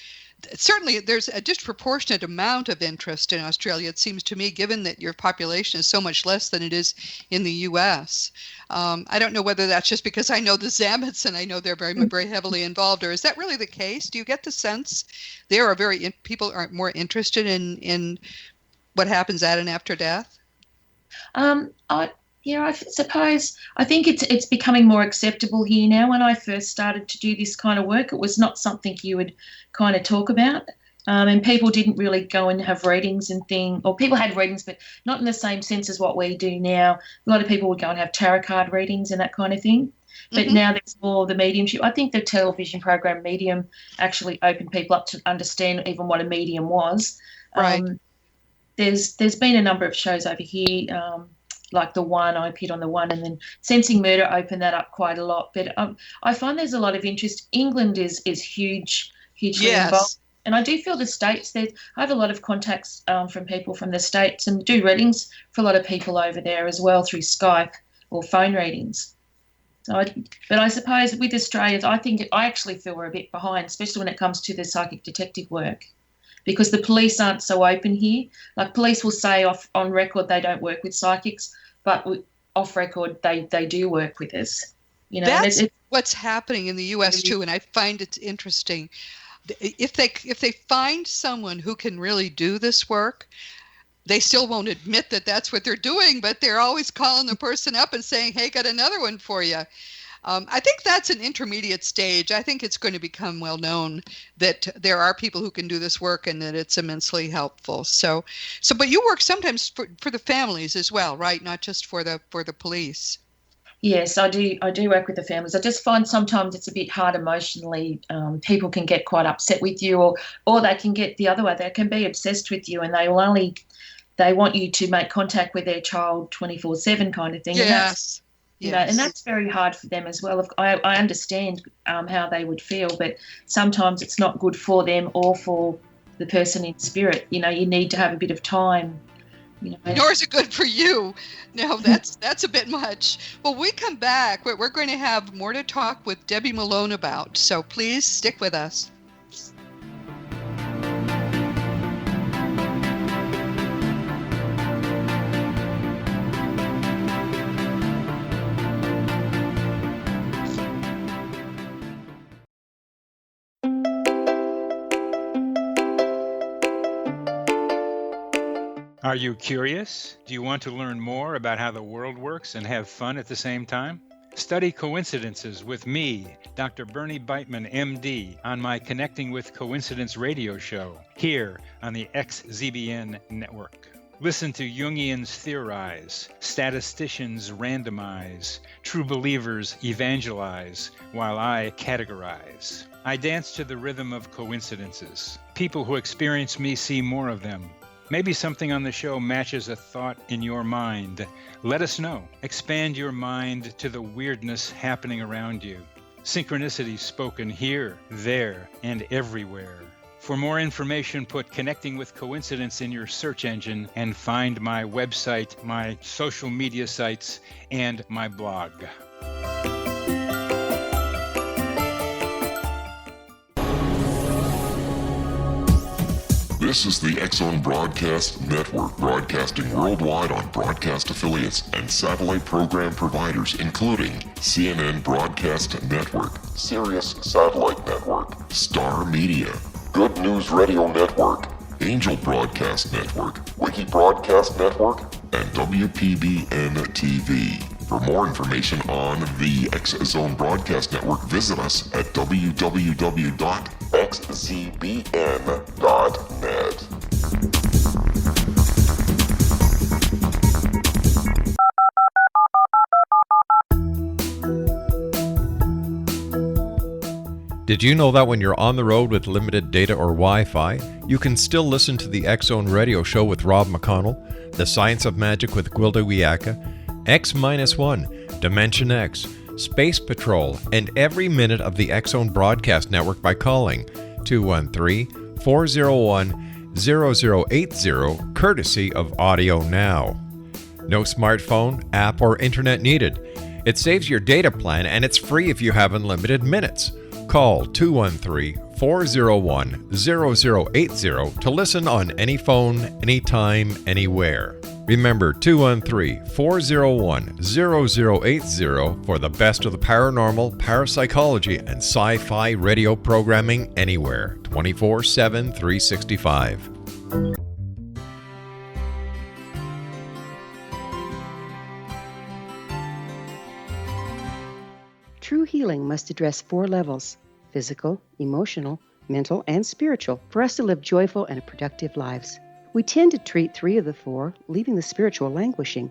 certainly there's a disproportionate amount of interest in Australia, it seems to me, given that your population is so much less than it is in the U.S. I don't know whether that's just because I know the Zamits and I know they're very, very heavily involved, or is that really the case? Do you get the sense people are more interested in what happens at and after death? I suppose I think it's becoming more acceptable here now. When I first started to do this kind of work, it was not something you would kind of talk about, and people didn't really go and have readings and things, or people had readings, but not in the same sense as what we do now. A lot of people would go and have tarot card readings and that kind of thing. But now there's more of the mediumship. I think the television program Medium actually opened people up to understand even what a medium was. Right. There's been a number of shows over here. Like The One, I appeared on The One, and then Sensing Murder opened that up quite a lot. But I find there's a lot of interest. England is hugely involved. And I do feel the States, I have a lot of contacts from people from the States and do readings for a lot of people over there as well through Skype or phone readings. But I suppose with Australia, I actually feel we're a bit behind, especially when it comes to the psychic detective work, because the police aren't so open here. Like police will say on record they don't work with psychics, but off record they do work with us. That's what's happening in the U.S. too, and I find it interesting. If they find someone who can really do this work, they still won't admit that that's what they're doing, but they're always calling the person up and saying, "Hey, got another one for you." I think that's an intermediate stage. I think it's going to become well known that there are people who can do this work and that it's immensely helpful. So, but you work sometimes for the families as well, right? Not just for the police. Yes, I do work with the families. I just find sometimes it's a bit hard emotionally. People can get quite upset with you, or they can get the other way. They can be obsessed with you, and they want you to make contact with their child 24/7 kind of thing. Yes. And that's very hard for them as well. I understand how they would feel, but sometimes it's not good for them or for the person in spirit. You need to have a bit of time. Nor is it good for you. No, that's a bit much. Well, we come back. We're going to have more to talk with Debbie Malone about. So please stick with us. Are you curious? Do you want to learn more about how the world works and have fun at the same time? Study coincidences with me, Dr. Bernie Beitman, MD, on my Connecting with Coincidence radio show here on the XZBN network. Listen to Jungians theorize, statisticians randomize, true believers evangelize, while I categorize. I dance to the rhythm of coincidences. People who experience me see more of them. Maybe something on the show matches a thought in your mind. Let us know. Expand your mind to the weirdness happening around you. Synchronicity spoken here, there, and everywhere. For more information, put Connecting with Coincidence in your search engine and find my website, my social media sites, and my blog. This is the X-Zone Broadcast Network, broadcasting worldwide on broadcast affiliates and satellite program providers, including CNN Broadcast Network, Sirius Satellite Network, Star Media, Good News Radio Network, Angel Broadcast Network, Wiki Broadcast Network, and WPBN TV. For more information on the X-Zone Broadcast Network, visit us at www.xzbn.net. Did you know that when you're on the road with limited data or Wi-Fi, you can still listen to the X-Zone Radio Show with Rob McConnell, The Science of Magic with Gwilda Wiyaka, X-1, Dimension X, Space Patrol, and every minute of the X-Zone Broadcast Network by calling 213-401-0080, courtesy of Audio Now. No smartphone, app, or internet needed. It saves your data plan and it's free if you have unlimited minutes. Call 213-401-0080 to listen on any phone, anytime, anywhere. Remember 213-401-0080 for the best of the paranormal, parapsychology, and sci-fi radio programming anywhere, 24/7, 365. True healing must address 4 levels: physical, emotional, mental, and spiritual, for us to live joyful and productive lives. We tend to treat 3 of the 4, leaving the spiritual languishing.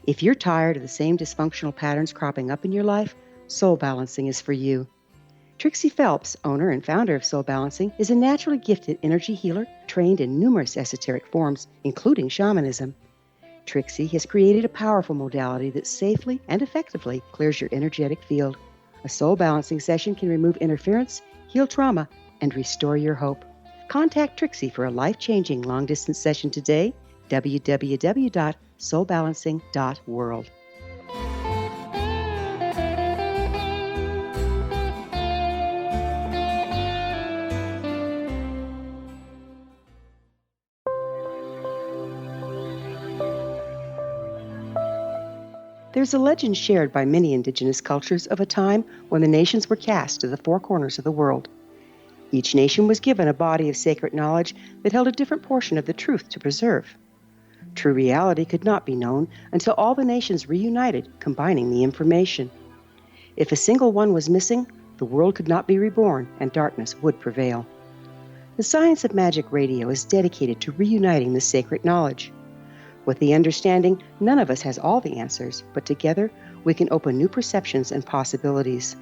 If you're tired of the same dysfunctional patterns cropping up in your life, Soul Balancing is for you. Trixie Phelps, owner and founder of Soul Balancing, is a naturally gifted energy healer trained in numerous esoteric forms, including shamanism. Trixie has created a powerful modality that safely and effectively clears your energetic field. A Soul Balancing session can remove interference, heal trauma, and restore your hope. Contact Trixie for a life-changing long-distance session today, www.soulbalancing.world. There's a legend shared by many indigenous cultures of a time when the nations were cast to the 4 corners of the world. Each nation was given a body of sacred knowledge that held a different portion of the truth to preserve. True reality could not be known until all the nations reunited, combining the information. If a single one was missing, the world could not be reborn and darkness would prevail. The Science of Magic Radio is dedicated to reuniting the sacred knowledge. With the understanding, none of us has all the answers, but together we can open new perceptions and possibilities.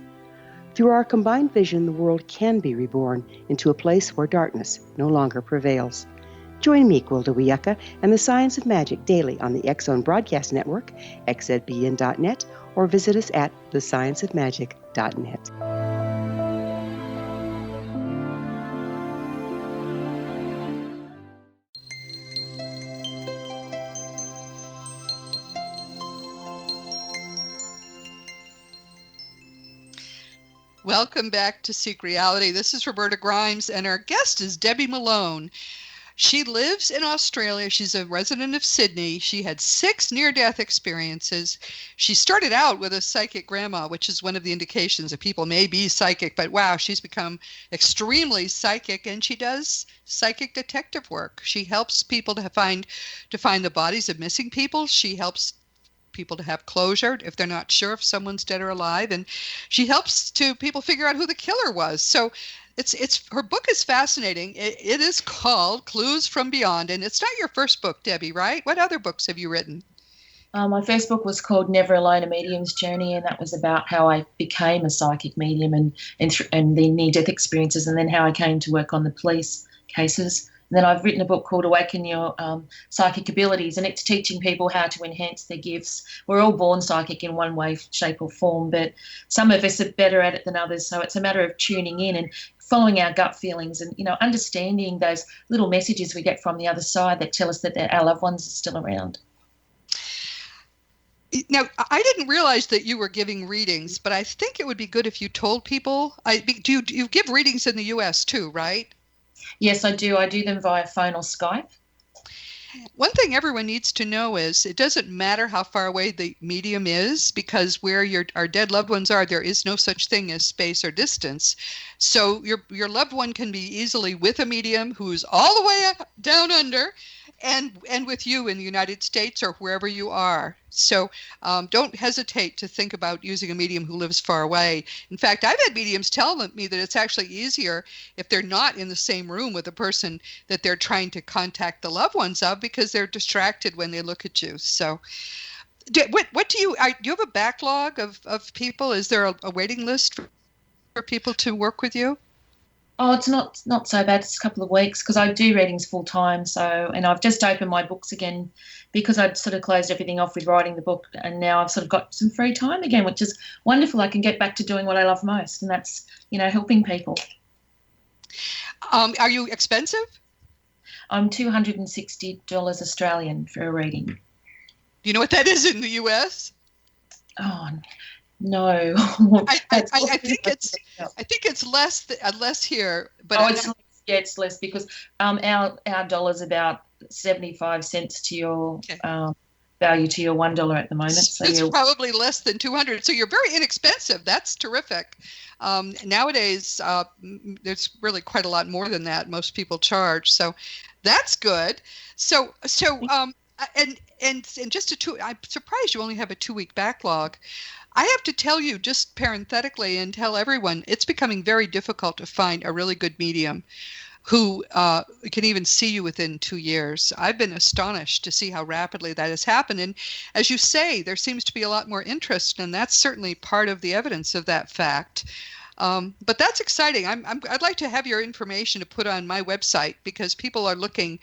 Through our combined vision, the world can be reborn into a place where darkness no longer prevails. Join me, Gwilda Wiyaka, and the Science of Magic daily on the X-Zone Broadcast Network, xzbn.net, or visit us at thescienceofmagic.net. Welcome back to Seek Reality. This is Roberta Grimes, and our guest is Debbie Malone. She lives in Australia. She's a resident of Sydney. She had 6 near-death experiences. She started out with a psychic grandma, which is one of the indications that people may be psychic, but wow, she's become extremely psychic, and she does psychic detective work. She helps people to find the bodies of missing people. She helps people to have closure if they're not sure if someone's dead or alive, and she helps people figure out who the killer was. So it's her book is fascinating. It is called Clues from Beyond, and it's not your first book, Debbie, right? What other books have you written? My first book was called Never Alone, A Medium's Journey, and that was about how I became a psychic medium and the near-death experiences, and then how I came to work on the police cases. And then I've written a book called Awaken Your Psychic Abilities, and it's teaching people how to enhance their gifts. We're all born psychic in one way, shape or form, but some of us are better at it than others. So it's a matter of tuning in and following our gut feelings and, understanding those little messages we get from the other side that tell us that our loved ones are still around. Now, I didn't realize that you were giving readings, but I think it would be good if you told people. Do you give readings in the U.S. too, right? Yes, I do. I do them via phone or Skype. One thing everyone needs to know is it doesn't matter how far away the medium is, because where our dead loved ones are, there is no such thing as space or distance. So your loved one can be easily with a medium who's all the way down under, and with you in the United States or wherever you are. So don't hesitate to think about using a medium who lives far away. In fact, I've had mediums tell me that it's actually easier if they're not in the same room with the person that they're trying to contact the loved ones of, because they're distracted when they look at you. So what do you have a backlog of people? Is there a waiting list for people to work with you? Oh, it's not so bad. It's a couple of weeks because I do readings full time. So, and I've just opened my books again because I'd sort of closed everything off with writing the book, and now I've sort of got some free time again, which is wonderful. I can get back to doing what I love most, and that's, helping people. Are you expensive? I'm $260 Australian for a reading. Do you know what that is in the US? Oh, no. I think it's less here, but it's less because our dollar's about 75 cents to your value to your $1 at the moment. So it's probably less than 200. So you're very inexpensive. That's terrific. Nowadays, there's really quite a lot more than that most people charge. So that's good. And just I'm surprised you only have a 2-week backlog. I have to tell you, just parenthetically, and tell everyone, it's becoming very difficult to find a really good medium who can even see you within 2 years. I've been astonished to see how rapidly that has happened. And as you say, there seems to be a lot more interest, and that's certainly part of the evidence of that fact. But that's exciting. I'd like to have your information to put on my website, because people are looking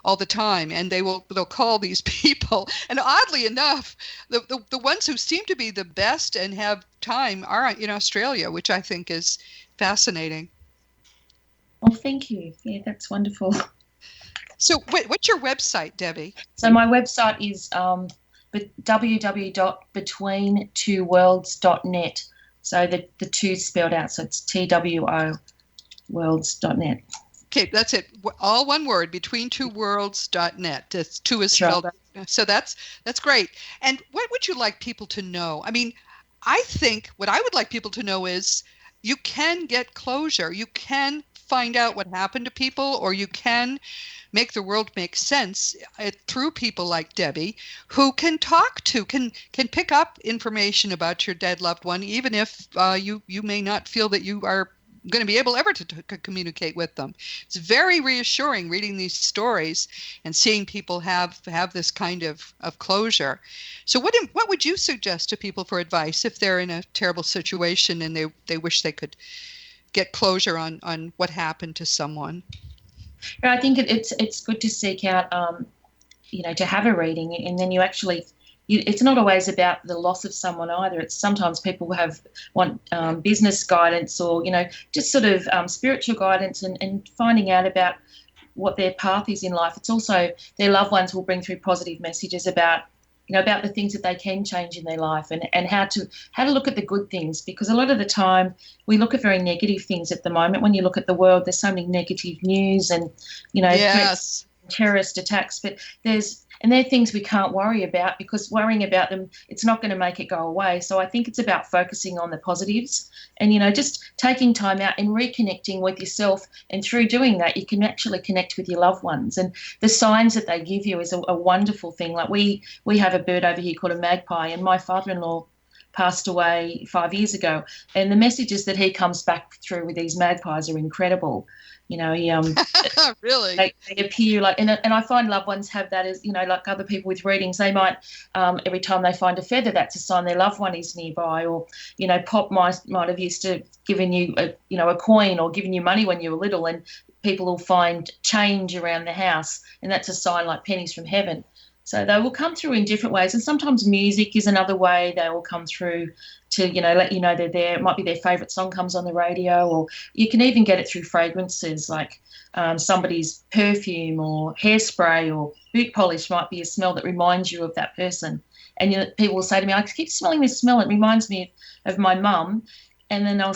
all the time, and they'll call these people. And oddly enough, the ones who seem to be the best and have time are in Australia, which I think is fascinating. Well, thank you. Yeah, that's wonderful. So what's your website, Debbie? So my website is www.betweentwoworlds.net. So the two spelled out, so it's TWO worlds.net. Okay, that's it. All one word, betweentwoworlds.net. That's two is spelled out. So that's great. And what would you like people to know? I mean, I think what I would like people to know is you can get closure. You can find out what happened to people, or you can make the world make sense through people like Debbie, who can can pick up information about your dead loved one, even if you may not feel that you are going to be able ever to communicate with them. It's very reassuring reading these stories and seeing people have this kind of closure. So what would you suggest to people for advice if they're in a terrible situation and they wish they could get closure on what happened to someone? I think it's good to seek out, to have a reading, and then it's not always about the loss of someone either. It's sometimes people want business guidance, or, just sort of spiritual guidance and finding out about what their path is in life. It's also their loved ones will bring through positive messages about the things that they can change in their life, and how to look at the good things, because a lot of the time we look at very negative things at the moment. When you look at the world, there's so many negative news and, yes, terrorist attacks, but they're things we can't worry about, because worrying about them, it's not going to make it go away. So I think it's about focusing on the positives and, just taking time out and reconnecting with yourself. And through doing that, you can actually connect with your loved ones. And the signs that they give you is a wonderful thing. Like we have a bird over here called a magpie, and my father-in-law passed away 5 years ago. And the messages that he comes back through with these magpies are incredible. He really, they appear like, and I find loved ones have that as, like other people with readings, they might every time they find a feather, that's a sign their loved one is nearby. Or, Pop might have used to giving you a coin or giving you money when you were little, and people will find change around the house, and that's a sign like pennies from heaven. So they will come through in different ways, and sometimes music is another way they will come through to, let you know they're there. It might be their favourite song comes on the radio, or you can even get it through fragrances, like somebody's perfume or hairspray or boot polish might be a smell that reminds you of that person. And people will say to me, I keep smelling this smell. It reminds me of my mum. And then I'll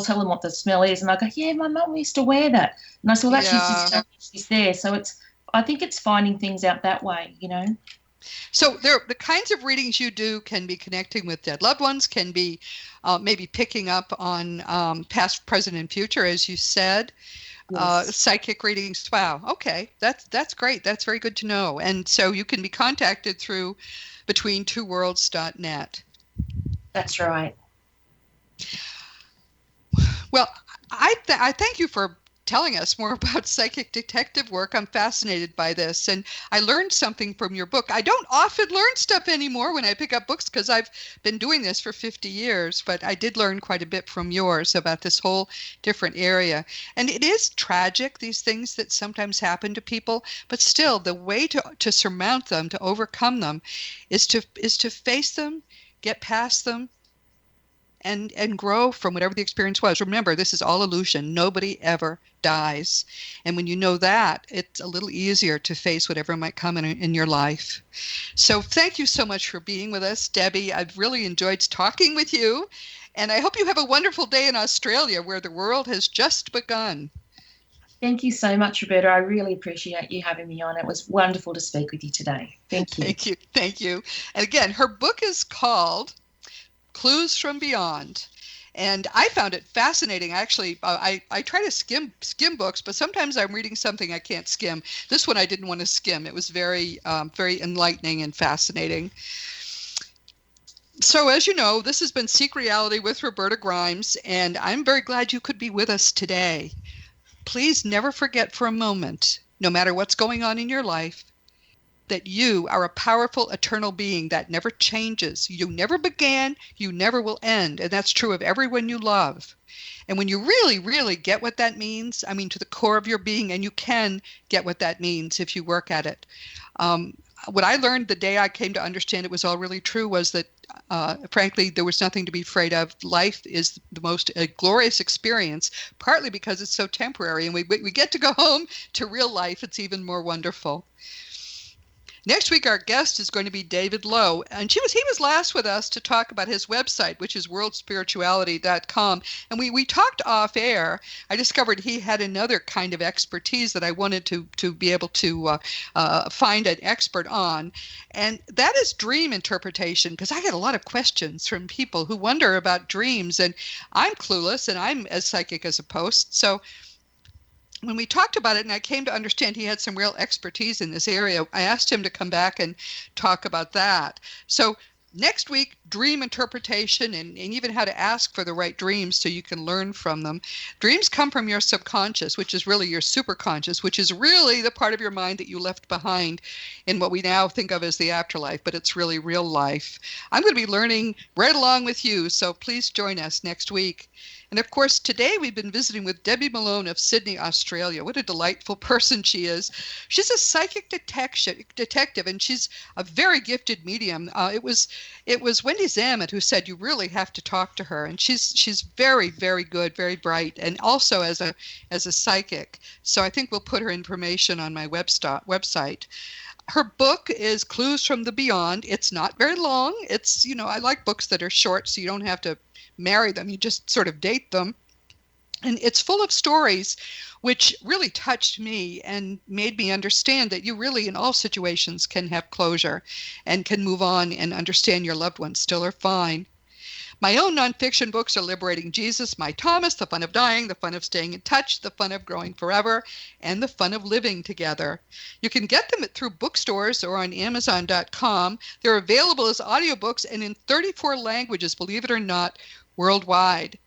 tell them what the smell is, and they'll go, yeah, my mum used to wear that. And I said, well, that's just she's there. So I think it's finding things out that way, you know. So the kinds of readings you do can be connecting with dead loved ones, can be maybe picking up on past, present, and future, as you said. Yes. Psychic readings. Wow. Okay. That's great. That's very good to know. And so you can be contacted through betweentwoworlds.net. That's right. Well, I thank you for telling us more about psychic detective work. I'm fascinated by this, and I learned something from your book. I don't often learn stuff anymore when I pick up books because I've been doing this for 50 years, but I did learn quite a bit from yours about this whole different area. And it is tragic, these things that sometimes happen to people, but still the way to surmount them, to overcome them, is to face them, get past them, and grow from whatever the experience was. Remember, this is all illusion. Nobody ever dies. And when you know that, it's a little easier to face whatever might come in your life. So thank you so much for being with us, Debbie. I've really enjoyed talking with you. And I hope you have a wonderful day in Australia, where the world has just begun. Thank you so much, Roberta. I really appreciate you having me on. It was wonderful to speak with you today. Thank you. Thank you. Thank you. And again, her book is called Clues from Beyond. And I found it fascinating. Actually, I try to skim books, but sometimes I'm reading something I can't skim. This one I didn't want to skim. It was very enlightening and fascinating. So as you know, this has been Seek Reality with Roberta Grimes, and I'm very glad you could be with us today. Please never forget for a moment, no matter what's going on in your life, that you are a powerful, eternal being that never changes. You never began, you never will end. And that's true of everyone you love. And when you really, really get what that means, I mean, to the core of your being, and you can get what that means if you work at it. What I learned the day I came to understand it was all really true was that, frankly, there was nothing to be afraid of. Life is the most glorious experience, partly because it's so temporary. And we get to go home to real life. It's even more wonderful. Next week, our guest is going to be David Lowe, and he was last with us to talk about his website, which is worldspirituality.com. And we talked off air. I discovered he had another kind of expertise that I wanted to be able to find an expert on, and that is dream interpretation, because I get a lot of questions from people who wonder about dreams, and I'm clueless, and I'm as psychic as a post. So when we talked about it and I came to understand he had some real expertise in this area, I asked him to come back and talk about that. So next week, dream interpretation and even how to ask for the right dreams so you can learn from them. Dreams come from your subconscious, which is really your superconscious, which is really the part of your mind that you left behind in what we now think of as the afterlife, but it's really real life. I'm going to be learning right along with you, so please join us next week. And of course, today we've been visiting with Debbie Malone of Sydney, Australia. What a delightful person she is. She's a psychic detective, and she's a very gifted medium. It was Wendy Zamet who said you really have to talk to her, and she's very, very good, very bright, and also as a psychic. So I think we'll put her information on my website. Her book is Clues from the Beyond. It's not very long. It's, I like books that are short, so you don't have to marry them. You just sort of date them. And it's full of stories which really touched me and made me understand that you really, in all situations, can have closure and can move on and understand your loved ones still are fine. My own nonfiction books are Liberating Jesus, My Thomas, The Fun of Dying, The Fun of Staying in Touch, The Fun of Growing Forever, and The Fun of Living Together. You can get them through bookstores or on Amazon.com. They're available as audiobooks and in 34 languages, believe it or not, worldwide.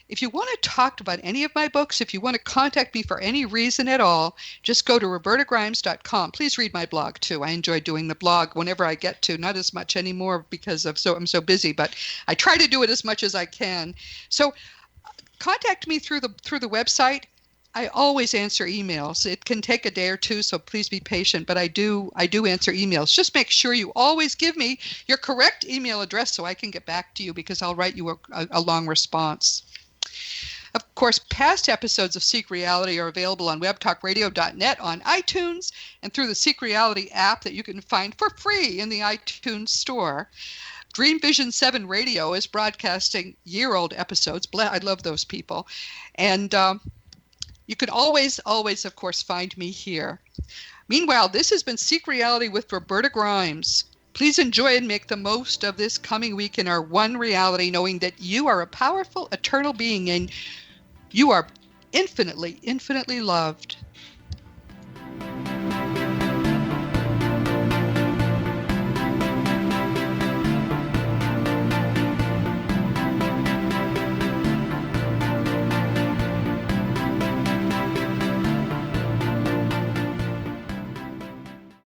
If you want to talk about any of my books, if you want to contact me for any reason at all, just go to robertagrimes.com. Please read my blog too. I enjoy doing the blog whenever I get to, not as much anymore because I'm so busy, but I try to do it as much as I can. So contact me through the website. I always answer emails. It can take a day or two, so please be patient, but I do answer emails. Just make sure you always give me your correct email address so I can get back to you, because I'll write you a long response. Of course, past episodes of Seek Reality are available on webtalkradio.net, on iTunes, and through the Seek Reality app that you can find for free in the iTunes store. Dream Vision 7 Radio is broadcasting year-old episodes. I love those people. And you can always, of course, find me here. Meanwhile, this has been Seek Reality with Roberta Grimes. Please enjoy and make the most of this coming week in our one reality, knowing that you are a powerful, eternal being and you are infinitely, infinitely loved.